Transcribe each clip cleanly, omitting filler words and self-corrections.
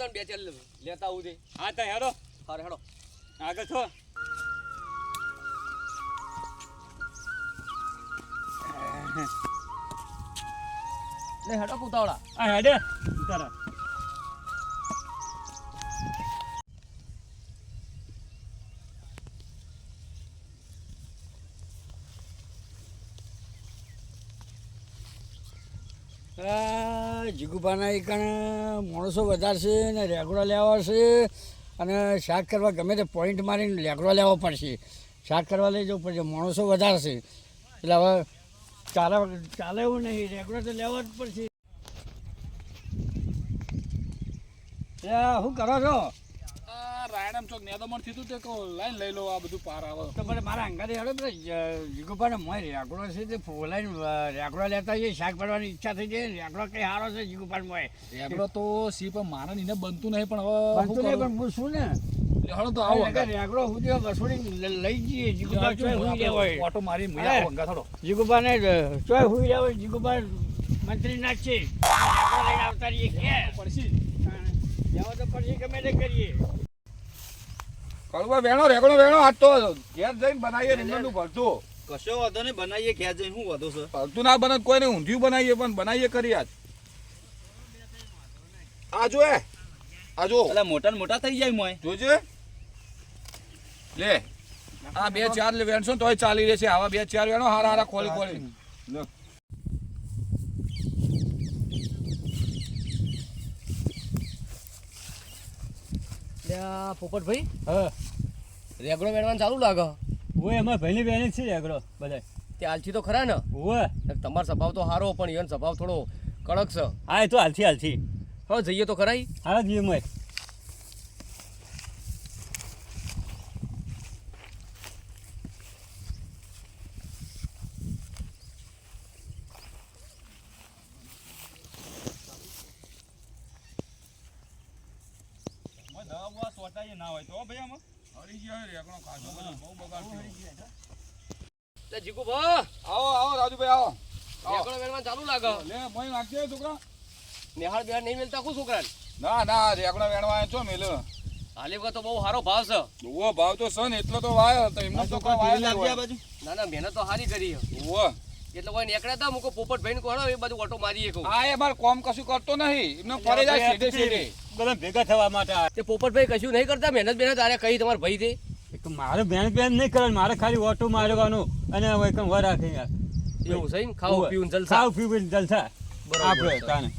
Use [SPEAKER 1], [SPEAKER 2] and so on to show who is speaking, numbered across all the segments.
[SPEAKER 1] તને બે ચાર લેતા આવું છે.
[SPEAKER 2] હા તો હેડો
[SPEAKER 1] હારે હેડો
[SPEAKER 2] આગળ છો
[SPEAKER 1] લે હેડો પુતાવડા.
[SPEAKER 2] આ હેડે તારા
[SPEAKER 3] જીગુભાના એકણ માણસો વધારશે ને રેગડો લેવા છે અને શાક કરવા ગમે તે પોઈન્ટ મારીને રેગડો લેવો પડશે. શાક કરવા લઈ જવું પડશે, માણસો વધારશે એટલે હવે ચાલે એવું નહીં, રેગડો તો લેવો જ પડશે. શું કરો છો?
[SPEAKER 4] રાયણામ ચોક નેદમણ થયું તે કહો લાઈન લઈ લો આ બધું પાર આવે
[SPEAKER 3] તો મને મારા અંગાથી હેડો પેલા જીગુભાને મોય રેગડો છે તે ફોલાઈને રેગડો લેતા જઈએ, શાક પાડવાની ઈચ્છા થઈ જાય. રેગડો કઈ સારો છે જીગુભાન મોય?
[SPEAKER 4] રેગડો તો સી પણ મારા ને બનતું નહીં પણ
[SPEAKER 3] બનતું નહીં પણ હું શું ને
[SPEAKER 4] હળો તો આવો
[SPEAKER 3] રેગડો સુધી વસોડી લઈ જઈએ. જીગુભાઈ ચોય હુઈ રહ્યા હોય,
[SPEAKER 4] ઓટો મારી મજા આવો અંગા થોડો
[SPEAKER 3] જીગુભાને ચોય હુઈ રહ્યા હોય, જીગુભા મંત્રી નાખશે રેગડો લઈને આવતા રહીએ કે
[SPEAKER 4] પડશી
[SPEAKER 3] જવા તો પછી ગમે તે કરીએ.
[SPEAKER 4] કળવા વેણો રેગડો વેણો આજ તો ઘેર જઈને બનાવીએ રીંગણનું ભરતું.
[SPEAKER 5] કશો વાંધો નહીં, બનાવીએ ઘેર જઈને. શું વાંધો છે?
[SPEAKER 4] ભરતું ના બને કોઈ નહીં, ઊંધિયું બનાવીએ પણ બનાવીએ કરી આજ. આ જો આ જો
[SPEAKER 5] એટલે મોટા ને મોટા થઈ જાય મોય.
[SPEAKER 4] જોજે લે આ બે ચાર વેણસો તોય ચાલી રહેશે. આવા બે ચાર વેણો હારા હારા ખોલી ખોલી
[SPEAKER 1] પોપટભાઈ
[SPEAKER 2] હા
[SPEAKER 1] રેગડો વેણવાનું ચાલુ લાગે.
[SPEAKER 2] ઓય અમારા ભાઈની બેન છે રેગડો બધા
[SPEAKER 1] તે આલછી તો ખરા ને?
[SPEAKER 2] ઓય
[SPEAKER 1] તમારો સ્વભાવ તો સારો પણ એનો સ્વભાવ થોડો કડક છે.
[SPEAKER 2] હા એ તો હાલથી
[SPEAKER 1] હવે જઈએ તો ખરાઈ.
[SPEAKER 2] હા જીએ મોય
[SPEAKER 5] ના હોય તો ભાઈ આમાં
[SPEAKER 4] હરી ગયા રેગડો ખાસો બધો બહુ બગાડ થયો.
[SPEAKER 1] લે જીગુભા
[SPEAKER 4] આવો આવો રાજુભાઈ આવો
[SPEAKER 1] રેગડો વેણવાનું ચાલુ લાગે.
[SPEAKER 4] લે મોય નાખજે છોકરા.
[SPEAKER 1] નિહાળ બેહાડ નહીં મેલતા શું છોકરાને?
[SPEAKER 4] ના ના રેગડો વેણવા છો મેલ
[SPEAKER 1] હાલી વખત તો બહુ સારો ભાવ છે.
[SPEAKER 4] ઓવો ભાવ તો સન એટલો તો વાયો તો એમનો તો કોઈ વાયો
[SPEAKER 5] લાગી આ
[SPEAKER 4] નહીં
[SPEAKER 5] બાજુ.
[SPEAKER 1] ના ના મહેનત તો સારી કરી.
[SPEAKER 4] ઓવો
[SPEAKER 1] એટલે કોઈ નીકળ્યા હતા મૂકો પોપટભાઈ ને કોણ એ બાજુ ઓટો મારીએ કહું.
[SPEAKER 4] આ એ માર કોમ કશું કરતો નહીં, એમને ફરે જાય સીધે સીધે.
[SPEAKER 2] બધા ભેગા થવા માટે
[SPEAKER 1] તે પોપટભાઈ કશું નહીં કરતા, મહેનત બેનત આરે કઈ તમારા ભાઈ છે.
[SPEAKER 2] એક મારે બેન નહીં કરવાનું, મારે ખાલી ઓટો મારવાનું અને વર રાખે યાર.
[SPEAKER 1] એવું છે ને? ખાવું પીવું ને જલસા.
[SPEAKER 2] ખાવ પીવું જલસા
[SPEAKER 1] બરાબર
[SPEAKER 2] આપણે
[SPEAKER 1] છે.
[SPEAKER 2] તાને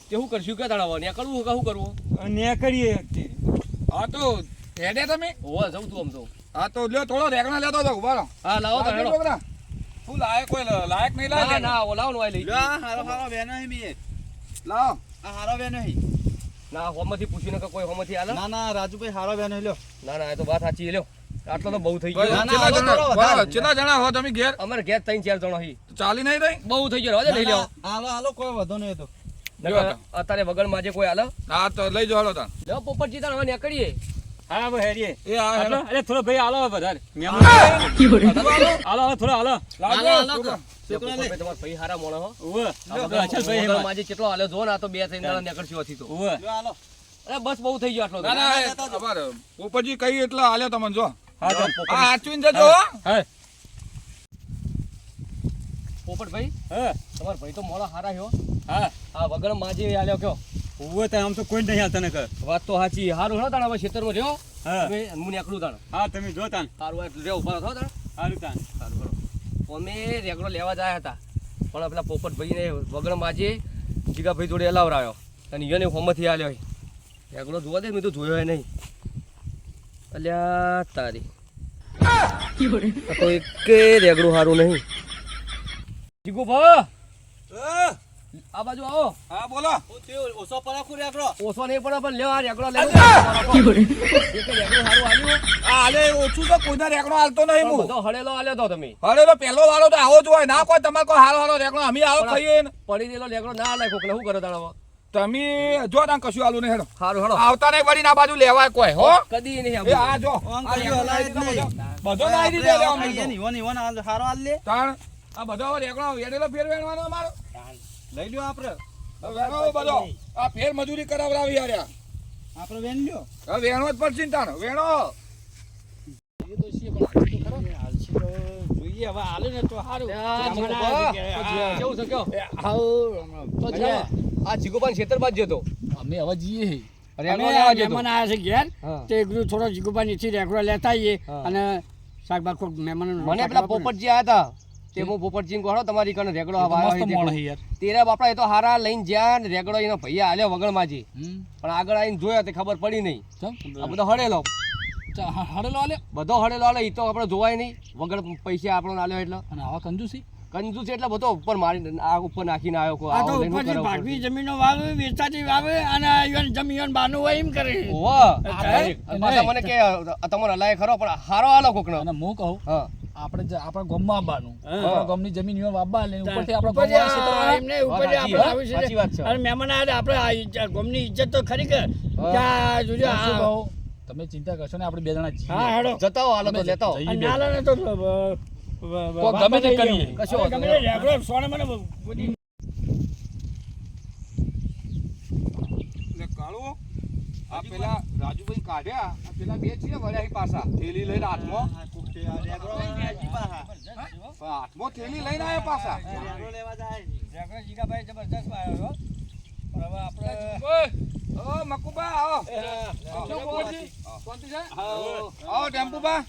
[SPEAKER 1] તે શું કરશું કે તળાવ નીકળવું કે શું કરવું?
[SPEAKER 2] ને કરીએ
[SPEAKER 4] હા તો હેડે તમે.
[SPEAKER 1] હોવા જવું તું આમ તો.
[SPEAKER 4] હા તો લ્યો થોડો રેગણા લેતો જાવ ઉભા રહો.
[SPEAKER 1] હા લાવો તો હેડો.
[SPEAKER 4] છોકરા શું લાયક કોઈ લાયક નહીં
[SPEAKER 1] ના
[SPEAKER 4] લાગે
[SPEAKER 1] ના ઓલાવ નો લઈ
[SPEAKER 5] લ્યો, આ હારો હારો બેન નહીં મીએ.
[SPEAKER 4] લાવો.
[SPEAKER 5] આ હારો બેન નહીં.
[SPEAKER 1] ના હોમથી પૂછીને કે કોઈ હોમથી આલે.
[SPEAKER 5] ના ના રાજુભાઈ હારો બેન લ્યો.
[SPEAKER 1] ના ના એ તો વાત સાચી લ્યો. આટલો તો બહુ થઈ
[SPEAKER 4] કોઈ
[SPEAKER 1] ગયો.
[SPEAKER 5] ના,
[SPEAKER 4] કેટલા
[SPEAKER 5] ના,
[SPEAKER 4] જણા
[SPEAKER 5] વધારે.
[SPEAKER 4] કેટલા જણા હો તમે ઘેર?
[SPEAKER 1] અમારે ઘેર 3-4 જણો હી.
[SPEAKER 4] ચાલી નહીં રહી?
[SPEAKER 1] બહુ થઈ ગયો. લઈ લ્યો.
[SPEAKER 5] હાલો હાલો કોઈ વાંધો નહીં તો.
[SPEAKER 1] નકર અત્યારે વગર માજે કોઈ આલે.
[SPEAKER 4] હા તો લઈ જાઓ તાન.
[SPEAKER 1] લ્યો પોપટજી તાણ હવે નીકળીએ.
[SPEAKER 2] હા હવે હેરીએ
[SPEAKER 4] એ આ
[SPEAKER 2] આટલો
[SPEAKER 4] હેડો.
[SPEAKER 2] અરે થોડો ભાઈ હાલો વધારે હાલો હવે થોડો હાલો
[SPEAKER 4] લાવજો,
[SPEAKER 5] હાલો,
[SPEAKER 4] છોકરા.
[SPEAKER 5] છોકરા લે.
[SPEAKER 1] પોપટભાઈ તમારા ભાઈ હારા મોણો હો.
[SPEAKER 2] ઓવે અચલ ભાઈ
[SPEAKER 1] વગર
[SPEAKER 2] એમાં.
[SPEAKER 1] માજે કેટલો આલ્યો જો ને આ તો 2-3 દાડા નીકળશું હતી તો.
[SPEAKER 2] ઓવે
[SPEAKER 5] લ્યો હાલો.
[SPEAKER 1] અરે બસ બહુ થઈ ગયો આટલો તો.
[SPEAKER 4] ના ના એ અમારે પોપટજી કઈ એટલા હાલ્યો તમને જો.
[SPEAKER 2] હા તો
[SPEAKER 4] આ હાચવીને જજો હો.
[SPEAKER 2] હા
[SPEAKER 1] પોપટભાઈ
[SPEAKER 2] હા
[SPEAKER 1] તમારા ભાઈ તો મોળા હારા હો.
[SPEAKER 2] હા
[SPEAKER 1] આ વગર માજે આલ્યો કયો.
[SPEAKER 2] ઓવે તો આમ તો કોઈ નહીં હાલતા ને કર
[SPEAKER 1] વાત તો સાચી. હારું હેડો તાણ હવે ખેતરમાં રહ્યો.
[SPEAKER 2] હા
[SPEAKER 1] હવે હું નીકળું તાણ.
[SPEAKER 2] હા તમે જો તાન
[SPEAKER 1] હારું આ રહ્યો ઉભા થો તાણ.
[SPEAKER 2] સારું તાન
[SPEAKER 1] સારું હેડો. અમે રેગડો લેવા જાય હતા પણ પેલા પોપટભાઈને વગર માજે જીગાભાઈ જોડે હલાવરાયો અને એને હોમથી આલ્યો રેગડો જોવા દે મેં તો જોયો નહીં. અલ્યા તારી આ તો એકે રેગડું સારું નહીં. જીગુ ભા આ બાજુ આવો.
[SPEAKER 4] હા બોલો.
[SPEAKER 5] હું થયું, ઓછો પરાખું રેકડો.
[SPEAKER 1] ઓછો નહીં પડે પણ લેવા રેગડો લેવો. એક રેગડું સારું આલ્યું.
[SPEAKER 4] આ હાલે ઓછું તો કોઈને રેગણો હાલતો નહીં હું.
[SPEAKER 1] બધો હળેલો આલ્યો તો તમે.
[SPEAKER 4] અરે તો પહેલો વાળો તો આવો જ હોય ના કોઈ તમારે કોઈ હારો હારો રેગણો અમે આવો ખાઈએ ને.
[SPEAKER 1] પડી દેલો રેગડો ના લાગ્યો કે શું કરે તાણવા.
[SPEAKER 4] તમે જો તાન કશું આલું નહીં હેડો.
[SPEAKER 1] સારું હેડો.
[SPEAKER 4] આવતા નહીં વળી ના બાજુ લેવાય કોઈ હો.
[SPEAKER 1] કદી નહીં
[SPEAKER 4] એ આ જો
[SPEAKER 5] ઓન
[SPEAKER 4] આ
[SPEAKER 5] કર્યું,
[SPEAKER 4] રેગણો
[SPEAKER 5] હલાય જ નહીં.
[SPEAKER 4] બધો લાવી દીધે લેવા
[SPEAKER 5] આપણે
[SPEAKER 4] માંડ્યો.
[SPEAKER 5] ઈવન ઈવન હારો હાલ લે.
[SPEAKER 4] તાણ આ બધો રેગણો વેડેલો ફેર વેણવાનો અમારો.
[SPEAKER 5] લઈ લ્યો આપણે.
[SPEAKER 4] વેણો બધો આ ફેર મજૂરી કરાવડાવી આર્યા
[SPEAKER 5] આપણો વેન લ્યો
[SPEAKER 4] હવે વેણો જ પડશે ને તાણ વેણો
[SPEAKER 3] જોઈએ હવે હાલે ને તો સારું
[SPEAKER 1] કેવું છે કયો
[SPEAKER 3] આવું
[SPEAKER 1] આ જીગોપાન ખેતરમાં જ જતો
[SPEAKER 2] અમે હવે જઈએ
[SPEAKER 1] રેગડો લેવા જતો
[SPEAKER 3] મહેમાન આવ્યા છે ઘેર
[SPEAKER 1] હા.
[SPEAKER 3] તે એકલું થોડો જીગુબા નીચે રેગડો લેતા આવીએ
[SPEAKER 1] હા.
[SPEAKER 3] અને શાકભાગ કોઈ મહેમાન
[SPEAKER 1] મને પેલા પોપટજી આવ્યા હતા તે હું પોપટજી કહો તમારી કને રેગડો આવ્યો તેરા બાપડા એ તો હારા લઈને જ્યાં ને રેગડો એનો ભૈયા આલ્યો વગણમાંથી પણ આગળ આવીને જોયો તે ખબર પડી નહીં આ બધો હડેલો
[SPEAKER 2] હડેલો આલે
[SPEAKER 1] બધો હડેલો આલે એ તો આપણે જોવાય નહીં વગર પૈસા આપણને આલ્યો એટલે
[SPEAKER 2] અને આવા કંજુસી
[SPEAKER 1] કંજૂસ એટલે બધો ઉપર મારી આ ઉપર નાખીને આવ્યો કોઈ
[SPEAKER 3] આ તો
[SPEAKER 1] આવો લઈને
[SPEAKER 3] ઉપરથી
[SPEAKER 1] કરે
[SPEAKER 3] ભાગવી જમીનો વાવે વેચાતી વાવે અને ઈવન જમીન બાનું હોય એમ કરે
[SPEAKER 1] ઓવા પાછા મને કે તમારે હલાય ખરો પણ હારો આલો કોકનો
[SPEAKER 2] અને હું કહું
[SPEAKER 1] હા
[SPEAKER 2] આપણે આપણા ગામમાં આવવાનું
[SPEAKER 3] હા.
[SPEAKER 2] આપણા ગામની જમીન ઈવન વાવવા લે ઉપરથી આપણા
[SPEAKER 3] ઉપરથી
[SPEAKER 2] ગામમાં
[SPEAKER 3] આ એમને ઉપરથી
[SPEAKER 1] સાચી
[SPEAKER 3] આપણે આવી છે.
[SPEAKER 1] સાચી વાત છે.
[SPEAKER 3] અને મહેમાન આવ્યા આપણે આ ગામની ઇજ્જત તો ખરી કે ત્યાં જોજો
[SPEAKER 2] શું
[SPEAKER 3] આ
[SPEAKER 2] કહું તમે ચિંતા કરશો ને આપણે બે જણા જઈએ
[SPEAKER 3] હા હેડો
[SPEAKER 1] જતાઓ હાલો તો લેતાઓ
[SPEAKER 2] જઈએ.
[SPEAKER 3] અને નાલા ને તો
[SPEAKER 2] કોઈ ગમે તે કરીએ.
[SPEAKER 1] કશો વાંધો
[SPEAKER 3] ગમે તે રેગડો સોને મને બધી
[SPEAKER 4] એટલે કાળો આ પેલા રાજુભાઈ કાઢ્યા આ પેલા બે છે વળ્યા પાછા થેલી લઈને હાથમાં હાથમાં થેલી લઈને આવ્યા પાછા
[SPEAKER 3] રેગડો જીગાભાઈ જબરદસ્ત આવ્યો પણ હવે આપણે
[SPEAKER 4] ઓ મકુબા આવો આવો ટેમ્પુબા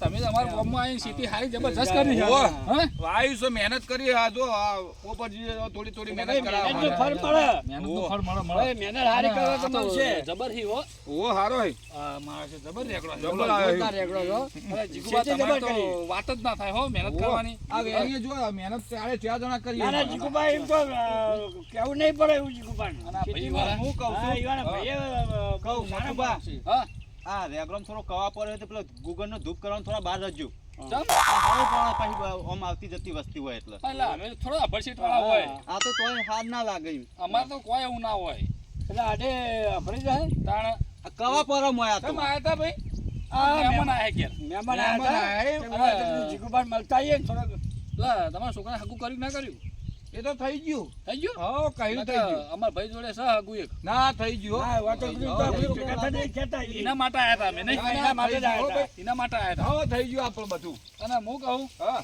[SPEAKER 2] તમે અમારા ગામમાં આવીને સીટી હારી જબરજસ્ત કરી છે
[SPEAKER 4] ઓહો.
[SPEAKER 2] હા
[SPEAKER 4] વાયુ છે મહેનત કરી આ જો આ પોપટજી થોડી થોડી મહેનત કરાવે
[SPEAKER 3] મહેનતનું ફળ મળે
[SPEAKER 2] મહેનતનું ફળ મળે
[SPEAKER 3] હવે મહેનત હારી કરો તો મળશે
[SPEAKER 2] જબર હી હો
[SPEAKER 4] ઓ હારો હે
[SPEAKER 2] મારા છે જબર રેકડો
[SPEAKER 4] જબર આવ્યો
[SPEAKER 3] જોરદાર રેગડો છો
[SPEAKER 2] જીગુબા
[SPEAKER 3] શેઠે
[SPEAKER 2] તમારે
[SPEAKER 3] જબર
[SPEAKER 2] તો
[SPEAKER 3] કરી.
[SPEAKER 2] વાત જ ના થાય હો મહેનત કરવાની
[SPEAKER 4] આ વેણીએ જો મહેનત ચારે 4 જણા કરીએ
[SPEAKER 3] ના ના જીગુભાઈ એમ તો કેવું નહીં પડે એવું જીગુભાઈ
[SPEAKER 2] અને આ ભાઈ વાળા
[SPEAKER 5] હું કહું
[SPEAKER 3] હા
[SPEAKER 5] છું
[SPEAKER 3] ઈવાના ભાઈએ
[SPEAKER 5] કહું
[SPEAKER 3] સારા
[SPEAKER 5] મકુબા.
[SPEAKER 3] માણસ છે.
[SPEAKER 2] હા
[SPEAKER 5] આ રેગરામ થોડો કવા પડ્યો તો પેલો ગુગળ નો ધૂપ કરવાનું થોડા બહાર રજ્યું
[SPEAKER 2] ચમ
[SPEAKER 5] પછી આમ આવતી જતી વસ્તી હોય એટલે
[SPEAKER 2] એટલે અમે થોડો અભરસીટ વાળા હોય
[SPEAKER 5] આ તો તોય હાર ના લાગે એમ.
[SPEAKER 2] અમારે તો કોઈ એવું ના હોય
[SPEAKER 3] એટલે આડે ભરી જાય
[SPEAKER 2] તાણ
[SPEAKER 5] આ કવા પર મોયા તો
[SPEAKER 2] કેમ આયા તા ભાઈ
[SPEAKER 3] આ
[SPEAKER 2] મહેમાન આયા ઘેર
[SPEAKER 3] મહેમાન
[SPEAKER 4] મહેમાન
[SPEAKER 3] આવ્યા
[SPEAKER 4] આયા.
[SPEAKER 3] હતા જીગુભાઈ મળતા આવીએ ને થોડોક
[SPEAKER 2] લા તમારા છોકરાને હગું કર્યું કે ના કર્યું
[SPEAKER 4] એ તો થઈ ગયું
[SPEAKER 2] થઈ ગયું
[SPEAKER 4] હા કહ્યું થઈ ગયું
[SPEAKER 2] અમારા ભાઈ જોડે છે હગું એક
[SPEAKER 4] ના થઈ ગયું
[SPEAKER 3] હા વાતો કરી તો આપણે કથા નહીં કહેતા આવીએ.
[SPEAKER 2] એના માટે આયા તા અમે નહીં
[SPEAKER 3] એના માટે જ આવ્યા હતા.
[SPEAKER 2] એના માટે આયા તા
[SPEAKER 4] હા થઈ ગયું આપણું બધું
[SPEAKER 2] અને હું કહું
[SPEAKER 4] હા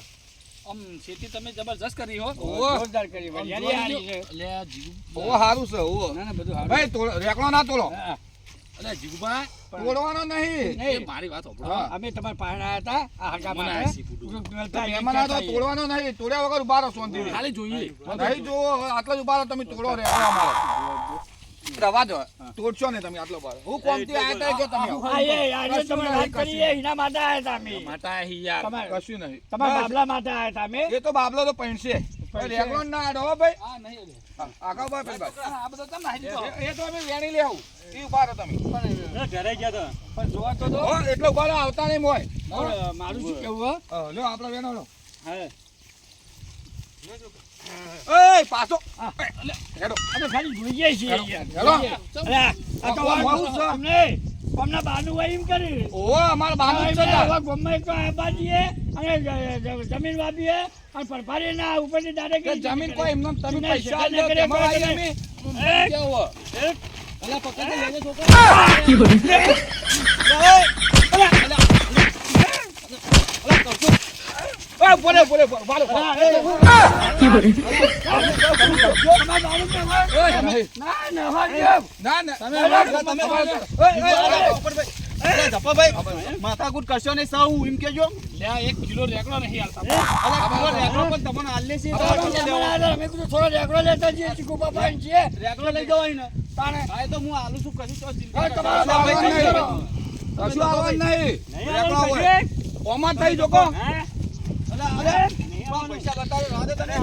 [SPEAKER 2] આમ ખેતી તમે જબરજસ્ત કરી હો
[SPEAKER 4] ઓહો.
[SPEAKER 3] જોરદાર કરી ભાઈ યારી હારી છે
[SPEAKER 2] એટલે આ જીગુ
[SPEAKER 4] ઓ હારું છે ઓ
[SPEAKER 3] ના ના બધું હારું.
[SPEAKER 4] ભાઈ રેકડો ના તોડો
[SPEAKER 3] હા.
[SPEAKER 2] એટલે જીગુબા
[SPEAKER 4] તોડવાનો નહીં
[SPEAKER 2] એ મારી વાત સાંભળો
[SPEAKER 3] હા, અમે તમારા પાસે આવ્યા હતા આ હગા
[SPEAKER 2] મને
[SPEAKER 3] માટે.
[SPEAKER 2] આ શીખવું.
[SPEAKER 3] મળતા આવીએ,
[SPEAKER 4] મહેમાન આ તો
[SPEAKER 3] કહેતા આવીએ.
[SPEAKER 4] તોડવાનો નહીં તોડ્યા વગર ઉભા રહો શાંતિથી.
[SPEAKER 2] ખાલી જોઈએ
[SPEAKER 4] નહીં જો આટલો જ ઉભા રહો તમે તોડો રેકડો અમારો રવા દો તોડશો ને તમે આટલો ઉભા રહો. હું કોમથી આયા તા કે તમે આવો.
[SPEAKER 3] હા, એ આજે તમે વાત કરી એ એના માટે આવ્યા હતા અમે.
[SPEAKER 2] માતા હી યાર
[SPEAKER 3] તમારા
[SPEAKER 4] કશું નહીં
[SPEAKER 3] તમારા બાબલા માટે આવ્યા હતા અમે.
[SPEAKER 4] એ તો બાબલો તો પૈણશે રેકડો ના આડો હો ભાઈ
[SPEAKER 2] આ નહીં
[SPEAKER 4] આગળ ઉભા પેલી બાજુ.
[SPEAKER 2] આ બધો તમને હારી દીધો
[SPEAKER 4] એ તો અમે વેણી લેવું એ ઉભા રહો તમે
[SPEAKER 5] ઘરે ગયા તો
[SPEAKER 3] પણ જોવા તો દો.
[SPEAKER 4] હો એટલો ઉભા રહો આવતા નહીં મોય
[SPEAKER 3] પણ મારું શું કેવું હો?
[SPEAKER 4] લ્યો આપણે વેણો લો
[SPEAKER 3] હા.
[SPEAKER 4] એય પાછો હેડો
[SPEAKER 3] અમે ખાલી જોઈએ છીએ
[SPEAKER 4] હેલો.
[SPEAKER 3] યાર.
[SPEAKER 4] હેલો.
[SPEAKER 3] અરે, આ તો
[SPEAKER 4] આ
[SPEAKER 3] વાત
[SPEAKER 4] બહુ છે.
[SPEAKER 3] અમને અમને બાનું હોય એમ કરી
[SPEAKER 4] ઓ અમાર બાજુ જ છે
[SPEAKER 3] હવે ગમે તો આ બાજીએ અને જમીન વાપીએ અને પરફારી ના ઉપરથી દાડે
[SPEAKER 4] કે જમીન કોઈ એમને તમે
[SPEAKER 3] તમે
[SPEAKER 4] પૈસા
[SPEAKER 3] શેર
[SPEAKER 4] આલ્યો,
[SPEAKER 3] ન કર્યા
[SPEAKER 4] તેમાં
[SPEAKER 3] કરો
[SPEAKER 4] આવીને
[SPEAKER 3] તમે.
[SPEAKER 4] અમે કેવો?
[SPEAKER 2] અલા પકડ લેજે છોકરા
[SPEAKER 4] ઓય, બોલે બોલે બોલે
[SPEAKER 3] હા, ના ના વાગ્યો.
[SPEAKER 4] ના ના
[SPEAKER 5] માથાકૂટ કરશો નહીં સૌ એમ કેજો
[SPEAKER 2] લ્યા 1 કિલો રેકડો નહીં હાલતા
[SPEAKER 5] રેગડો પણ તમને હાલ લેશે
[SPEAKER 3] અમે કીધું થોડો રેગડો લેતા જઈએ ચીકુ બાપા છીએ
[SPEAKER 5] રેગડો લઈ જવાય ને
[SPEAKER 3] તાણે
[SPEAKER 5] હા એ તો હું આલુ છું કશું તો ચિંતા
[SPEAKER 3] હવે
[SPEAKER 5] કરશો
[SPEAKER 3] તમારો
[SPEAKER 5] નહીં.
[SPEAKER 3] બાપ
[SPEAKER 4] કશું આવવાનું નહીં
[SPEAKER 3] નહીં
[SPEAKER 4] રેકડો
[SPEAKER 3] આવવાનું
[SPEAKER 4] હોય.
[SPEAKER 3] પછી?
[SPEAKER 4] ઓમાં થઈ જોકો
[SPEAKER 3] હા?
[SPEAKER 5] પૈસા બતાવે રાધે તને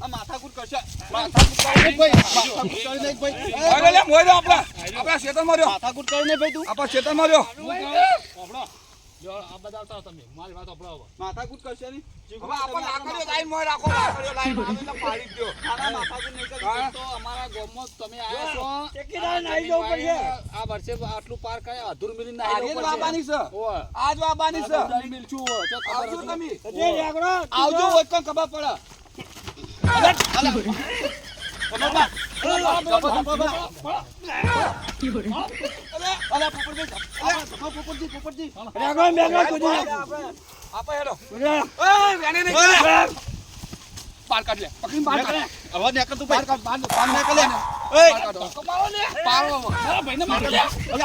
[SPEAKER 5] આ માથાકૂટ કરશે માથાકૂટ કરી નહીં ભાઈ માથાકૂટ કરી નહીં ભાઈ
[SPEAKER 4] અરે લે મોય દો આપણા શેતરમાં રહ્યો
[SPEAKER 5] માથાકૂટ કરી નહીં ભાઈ તું
[SPEAKER 4] આપણા શેતરમાં રહ્યો
[SPEAKER 2] સાંભળો જો આ બધા આવતા તમે મારી વાત સાંભળો હવે
[SPEAKER 5] માથાકૂટ કરશે નહીં
[SPEAKER 4] હવે આપણે લાકડીઓ લાઈન મોય રાખો લાકડીઓ લાઈન આવીને પાડી દો
[SPEAKER 5] ખાના માથાકૂટ નહીં કરી
[SPEAKER 4] હા.
[SPEAKER 2] તો અમારા ગામમાં તમે આયા છો
[SPEAKER 3] ટેકીદાર નાહી જવું પડશે.
[SPEAKER 2] આ વર્ષે આટલું પાર કરે અધૂર મિલી
[SPEAKER 4] આજે જ વાબાની છે
[SPEAKER 2] ઓય
[SPEAKER 4] આજ વાબાની છે
[SPEAKER 2] અધૂર મિલ છું જો ખબર
[SPEAKER 4] આવજો
[SPEAKER 2] હતી.
[SPEAKER 4] તમે
[SPEAKER 3] જે રેગડો
[SPEAKER 5] આવજો હોય તો ખબર પડે
[SPEAKER 4] બાર કાઢ લે પકડી બાર કાઢ
[SPEAKER 5] હવે નેકર તું ભાઈ
[SPEAKER 4] બાર નેકર લે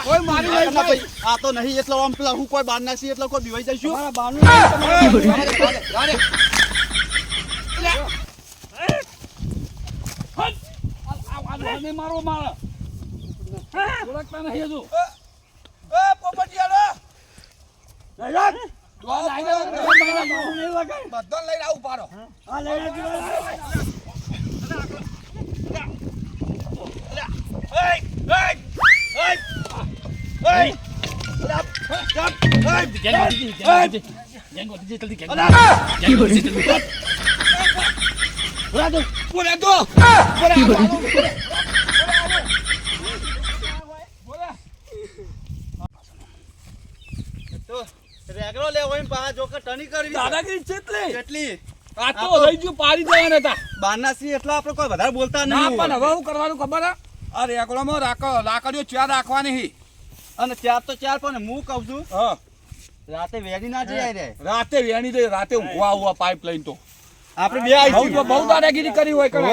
[SPEAKER 4] કોઈ મારી નહીં ભાઈ
[SPEAKER 5] આ તો નહીં એટલે આમ પેલા હું કોઈ બાર નાસી એટલે કોઈ બીવાઈ જઈશું
[SPEAKER 4] મારો મારો ઓળખતા નહીં હજુ પોપટી બધો લઈને આવું પાડો
[SPEAKER 5] રેગડો લેવો એમ પા જો કે ટની કરવી
[SPEAKER 4] દાદાગીરી ચેટલી
[SPEAKER 5] કેટલી
[SPEAKER 4] આ તો રહી ગયું પાડી દેવાના હતા
[SPEAKER 5] બારના સી એટલે આપણે કોઈ વધારે બોલતા
[SPEAKER 4] ના
[SPEAKER 5] નહીં
[SPEAKER 4] પણ હવે હું કરવાનું ખબર હે આ રેગડોમાં લાકડીઓ ચાર રાખવાની
[SPEAKER 5] અને ચાર તો ચાર પણ હું કહું છું
[SPEAKER 4] હા
[SPEAKER 5] રાતે વેડી ના જઈ રે
[SPEAKER 4] રાતે વેણી દે રાતે ઊંઘવા પાઇપ લઈને તો
[SPEAKER 5] આપણે બે આવી
[SPEAKER 4] બહુ દાદાગીરી કરી હોય કણે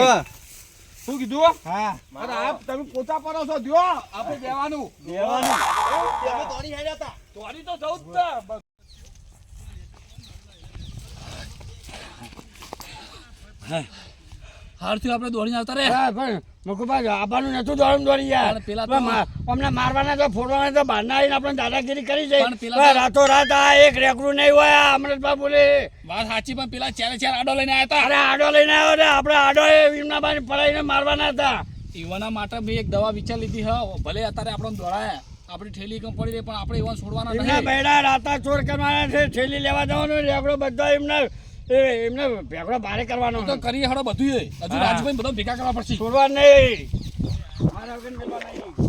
[SPEAKER 4] શું કીધું
[SPEAKER 5] હા
[SPEAKER 4] અરે આપ તમે પોતા પરો છો જો આપણે દેવાનું
[SPEAKER 5] દેવાનું અમે દોડી હેડ્યા હતા
[SPEAKER 4] તોરી તો જવું જ છે
[SPEAKER 2] હારથી આપણે દોડીને આવતા રે
[SPEAKER 3] હા પણ મુકુભાઈ આબાનું નતું દોડી યાર
[SPEAKER 2] પણ પેલા તો-
[SPEAKER 3] અમને મારવાના તો ફોડવાના તો બહારના આવીને આપણે દાદાગીરી કરી છે
[SPEAKER 2] પણ પેલા તો-
[SPEAKER 3] રાતો રાત આ એક રેકડું નહીં હોય આ અમૃતભાઈ બોલે
[SPEAKER 2] વાત સાચી પણ પેલા ચારે ચાર આડો લઈને આવ્યા
[SPEAKER 3] અરે આડો લઈને આવ્યો ને આપણે આડો એમના બાને પડાઈને મારવાના હતા
[SPEAKER 2] હતા ઈવાના માટે મેં એક દવા વિચાર લીધી હ ભલે અત્યારે આપણે દોડાયા આપણી ઠેલી કમ પડી રહી પણ આપણે ઈવાન છોડવાના
[SPEAKER 3] એમના
[SPEAKER 2] નહીં
[SPEAKER 3] બૈડા રાતા ચોર કરવાના છે થેલી લેવા જવાનો રેકડો બધો એમને ભેગડો ભારે કરવાનો
[SPEAKER 2] તો કરીએ હડો બધું હજુ
[SPEAKER 3] હા.
[SPEAKER 2] રાજભાઈ બધા ભેગા કરવા પડશે
[SPEAKER 3] છોડવા નહીં મારા વગર કરવા નહીં